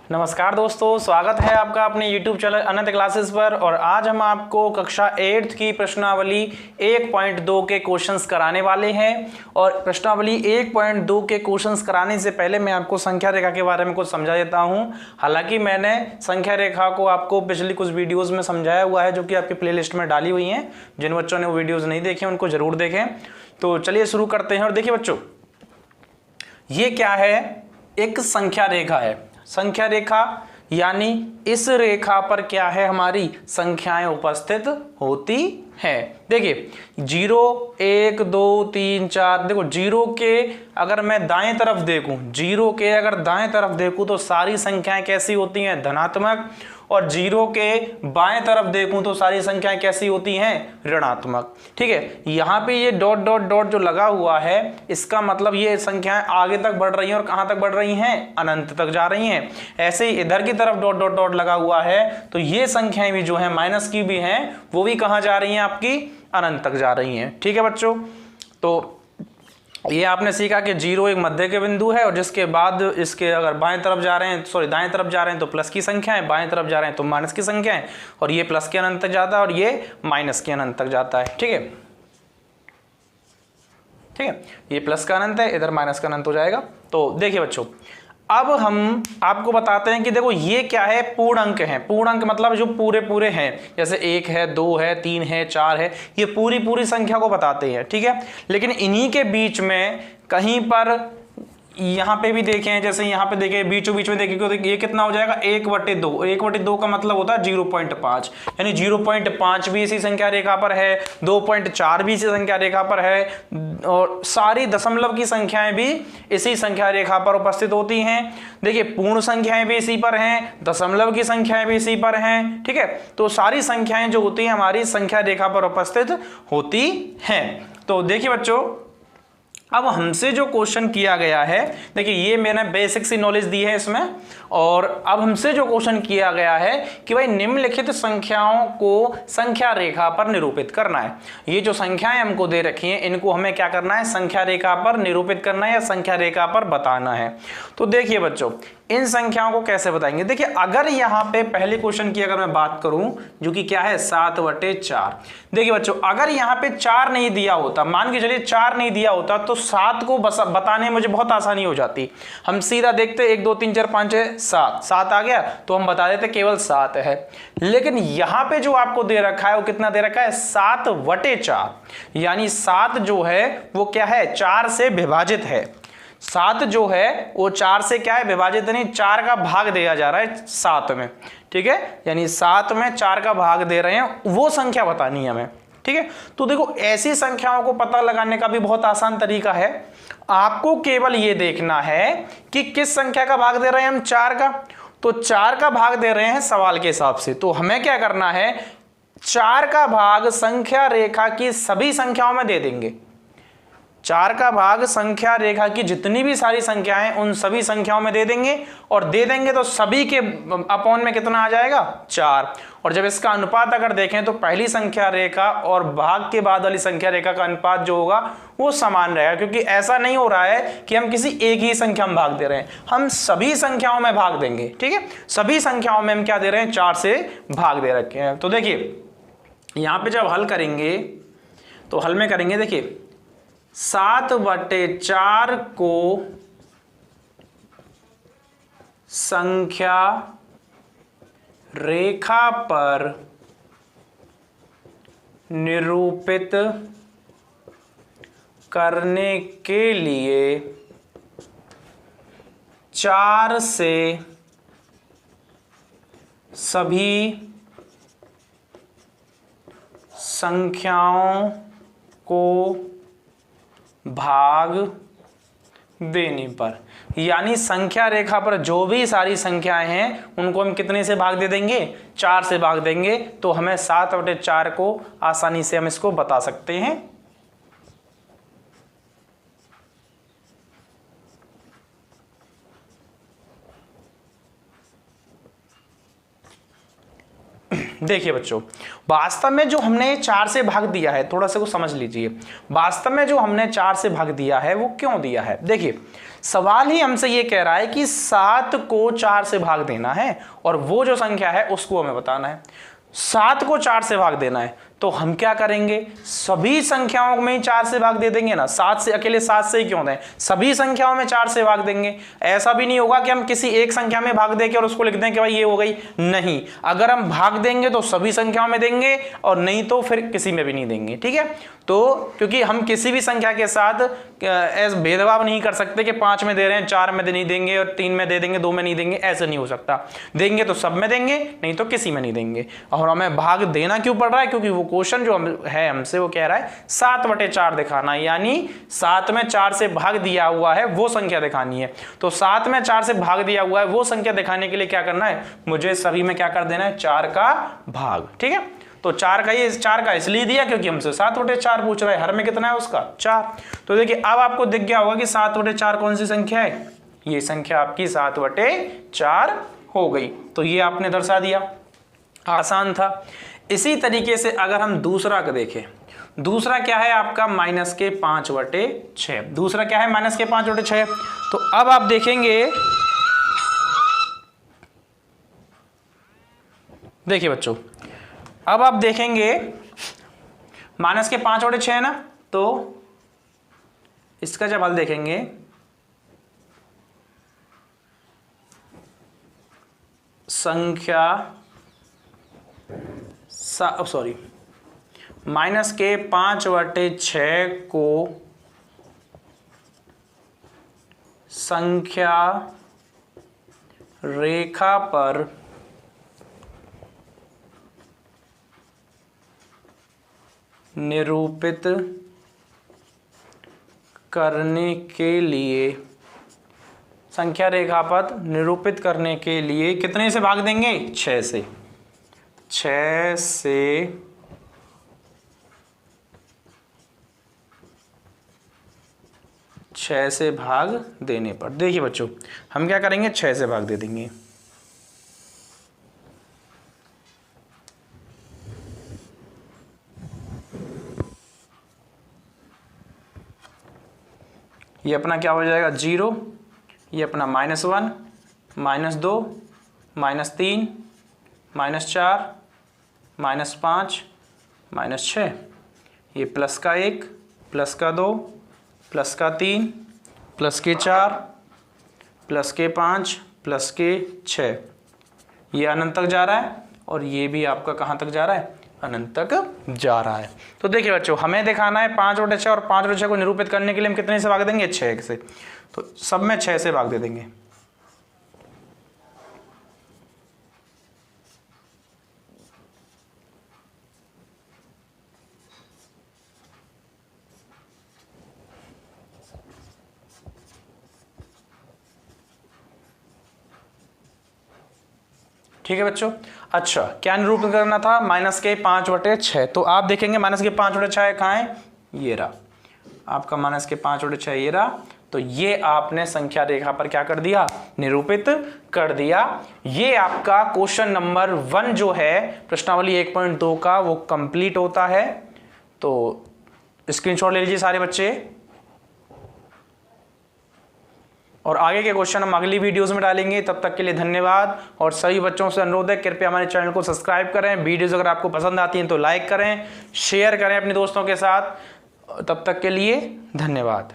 नमस्कार दोस्तों, स्वागत है आपका अपने YouTube चैनल अनंत क्लासेस पर। और आज हम आपको कक्षा 8th की प्रश्नावली 1.2 के क्वेश्चंस कराने वाले हैं। और प्रश्नावली 1.2 के क्वेश्चंस कराने से पहले मैं आपको संख्या रेखा के बारे में कुछ समझा देता हूं। हालांकि मैंने संख्या रेखा को आपको पिछली कुछ वीडियोज़ में समझाया हुआ है, जो कि आपकी प्लेलिस्ट में डाली हुई हैं। जिन बच्चों ने वो वीडियोज़ नहीं देखे उनको ज़रूर देखें। तो चलिए शुरू करते हैं। और देखिए बच्चों, ये क्या है? एक संख्या रेखा है। संख्या रेखा यानी इस रेखा पर क्या है, हमारी संख्याएं उपस्थित होती है। देखिए 0 1 2 3 4, देखो 0 के अगर मैं दाएं तरफ देखूं, 0 के अगर दाएं तरफ देखूं तो सारी संख्याएं कैसी होती हैं? धनात्मक। और 0 के बाएं तरफ देखूं तो सारी संख्याएं कैसी होती हैं? ऋणात्मक। ठीक है, यहां पे ये डॉट डॉट डॉट जो लगा हुआ है, इसका मतलब ये संख्याएं आगे तक बढ़ रही हैं। और कहां तक बढ़ रही हैं? अनंत तक जा रही हैं। ऐसे ही इधर की तरफ डॉट डॉट डॉट लगा हुआ है, तो ये संख्याएं भी जो है माइनस की भी हैं, वो भी कहां जा रही हैं? आपकी अनंत तक जा रही हैं। ठीक है बच्चों, तो ये आपने सीखा कि 0 एक मध्य के बिंदु है, और जिसके बाद इसके अगर बाएं तरफ जा रहे हैं, दाएं तरफ जा रहे हैं तो प्लस की संख्या है, बाएं तरफ जा रहे हैं तो माइनस की संख्या है। और ये प्लस के अनंत तक जाता है और ये माइनस के अनंत तक जाता है। ठीक है, ठीक है, ये प्लस का अनंत है, इधर माइनस का अनंत हो जाएगा। तो देखिए बच्चों, अब हम आपको बताते हैं कि देखो ये क्या है? पूर्ण अंक है। पूर्ण अंक मतलब जो पूरे पूरे हैं, जैसे 1 है, 2 है, 3 है, 4 है, ये पूरी पूरी संख्या को बताते हैं। ठीक है, लेकिन इन्हीं के बीच में कहीं पर यहाँ पे भी देखें, जैसे यहाँ पे देखें बीचों बीच में देखें तो ये कितना हो जाएगा? 1/2। 1/2 का मतलब होता है 0.5, यानी 0.5 भी इसी संख्या रेखा पर है, 2.4 भी इसी संख्या रेखा पर है, और सारी दशमलव की संख्याएं भी इसी संख्या रेखा पर उपस्थित होती हैं। देखिए पूर्ण संख्याएं भी इसी पर हैं, दशमलव की संख्याएं भी इसी पर हैं। ठीक है, तो सारी संख्याएं जो होती हैं हमारी संख्या रेखा पर उपस्थित होती हैं। तो देखिए बच्चों, अब हमसे जो क्वेश्चन किया गया है, देखिए ये मैंने बेसिक सी नॉलेज दी है इसमें। और अब हमसे जो क्वेश्चन किया गया है कि भाई निम्नलिखित संख्याओं को संख्या रेखा पर निरूपित करना है। ये जो संख्याएं हमको दे रखी हैं, इनको हमें क्या करना है? संख्या रेखा पर निरूपित करना है या संख्या रेखा पर बताना है। तो देखिए बच्चों, इन संख्याओं को कैसे बताएंगे? देखिए अगर यहाँ पे पहले क्वेश्चन की अगर मैं बात करूं, जो कि क्या है? 7/4। देखिए बच्चों, अगर यहाँ पे 4 नहीं दिया होता, मान के चलिए 4 नहीं दिया होता, तो 7 को बताने में मुझे बहुत आसानी हो जाती। हम सीधा देखते 1 2 3 4 5 6 7, 7 आ गया तो हम बता देते केवल 7 है। लेकिन यहाँ पे जो आपको दे रखा है वो कितना दे रखा है? 7/4, यानी 7 जो है वो क्या है? 4 से विभाजित है। 7 जो है वो 4 से क्या है? विभाजित, नहीं 4 का भाग दिया जा रहा है 7 में। ठीक है, यानी 7 में 4 का भाग दे रहे हैं, वो संख्या बतानी है हमें। ठीक है, तो देखो ऐसी संख्याओं को पता लगाने का भी बहुत आसान तरीका है। आपको केवल ये देखना है कि किस संख्या का भाग दे रहे हैं हम? 4 का। तो 4 का भाग दे रहे हैं सवाल के हिसाब से, तो हमें क्या करना है? 4 का भाग संख्या रेखा की सभी संख्याओं में दे देंगे। 4 का भाग संख्या रेखा की जितनी भी सारी संख्याएं, उन सभी संख्याओं में दे देंगे। और दे देंगे तो सभी के अपॉन में कितना आ जाएगा? 4। और जब इसका अनुपात अगर देखें तो पहली संख्या रेखा और भाग के बाद वाली संख्या रेखा का अनुपात जो होगा वो समान रहेगा, क्योंकि ऐसा नहीं हो रहा है कि हम किसी एक ही संख्या में भाग दे रहे हैं, हम सभी संख्याओं में भाग देंगे। ठीक है, सभी संख्याओं में हम क्या दे रहे हैं? 4 से भाग दे रखे हैं। तो देखिए यहां पे जब हल करेंगे तो हल में करेंगे, देखिए 7/4 को संख्या रेखा पर निरूपित करने के लिए 4 से सभी संख्याओं को भाग देने पर, यानी संख्या रेखा पर जो भी सारी संख्याएं हैं उनको हम कितने से भाग दे देंगे? 4 से भाग देंगे। तो हमें 7/4 को आसानी से हम इसको बता सकते हैं। देखिए बच्चों, वास्तव में जो हमने 4 से भाग दिया है, थोड़ा सा को समझ लीजिए, वास्तव में जो हमने 4 से भाग दिया है वो क्यों दिया है। देखिए सवाल ही हमसे ये कह रहा है कि 7 को 4 से भाग देना है और वो जो संख्या है उसको हमें बताना है। 7 को 4 से भाग देना है तो हम क्या करेंगे, सभी संख्याओं में 4 से भाग दे देंगे ना। 7 से अकेले 7 से ही क्यों दें, सभी संख्याओं में 4 से भाग देंगे। ऐसा भी नहीं होगा कि हम किसी एक संख्या में भाग दें और उसको लिख दें कि भाई ये हो गई, नहीं, अगर हम भाग देंगे तो सभी संख्याओं में देंगे और नहीं तो फिर किसी में भी नहीं देंगे। ठीक है, तो क्योंकि हम किसी भी संख्या के साथ ऐसा भेदभाव नहीं कर सकते कि 5 में दे रहे हैं 4 में नहीं देंगे और 3 में दे देंगे 2 में नहीं देंगे, ऐसे नहीं हो सकता। देंगे तो सब में देंगे, नहीं तो किसी में नहीं देंगे। और हमें भाग देना क्यों पड़ रहा है, क्योंकि वो क्वेश्चन जो है हमसे वो कह रहा है 7/4 दिखाना, यानी 7 में 4 से भाग दिया हुआ है वो संख्या दिखानी है। तो 7 में 4 से भाग दिया हुआ है वो संख्या दिखाने के लिए क्या करना है, मुझे सभी में क्या कर देना है, 4 का भाग। ठीक है, तो 4 का इसलिए दिया क्योंकि हमसे 7/4 पूछ रहा है, हर में कितना है उसका 4। तो देखिए अब आपको दिख गया होगा कि 7/4 कौन सी संख्या है, ये संख्या आपकी 7/4 हो गई। तो ये आपने दर्शा दिया, आसान था। इसी तरीके से अगर हम दूसरा का देखें, दूसरा क्या है आपका -5/6। दूसरा क्या है -5/6। तो अब आप देखेंगे, देखिए बच्चों अब आप देखेंगे -5/6 है ना, तो इसका जब हल देखेंगे संख्या -5/6 को संख्या रेखा पर निरूपित करने के लिए, संख्या रेखा पर निरूपित करने के लिए कितने से भाग देंगे, 6 से। 6 से भाग देने पर, देखिए बच्चों हम क्या करेंगे, 6 से भाग दे देंगे। ये अपना क्या हो जाएगा 0, ये अपना -1, -2, -3, -4, -5, -6, ये प्लस का 1, प्लस का 2, प्लस का 3, प्लस के 4, प्लस के 5, प्लस के 6, ये अनंत तक जा रहा है और ये भी आपका कहाँ तक जा रहा है, अनंत तक जा रहा है। तो देखिए बच्चों हमें दिखाना है 5/6 और 5/6 को निरूपित करने के लिए हम कितने से भाग देंगे, 6 से। तो सब में 6 से भाग दे देंगे। ठीक है बच्चों, अच्छा क्या निरूपण करना था, -5/6। तो आप देखेंगे -5/6 कहाँ है, ये रहा आपका -5/6 ये रहा। तो ये आपने संख्या रेखा पर क्या कर दिया, निरूपित कर दिया। ये आपका क्वेश्चन नंबर 1 जो है प्रश्नावली 1.2 का वो कंप्लीट होता है। तो स्क्रीनशॉट ले लीजिए सारे बच्चे, और आगे के क्वेश्चन हम अगली वीडियोस में डालेंगे। तब तक के लिए धन्यवाद, और सभी बच्चों से अनुरोध है कृपया हमारे चैनल को सब्सक्राइब करें। वीडियोस अगर आपको पसंद आती हैं तो लाइक करें, शेयर करें अपने दोस्तों के साथ। तब तक के लिए धन्यवाद।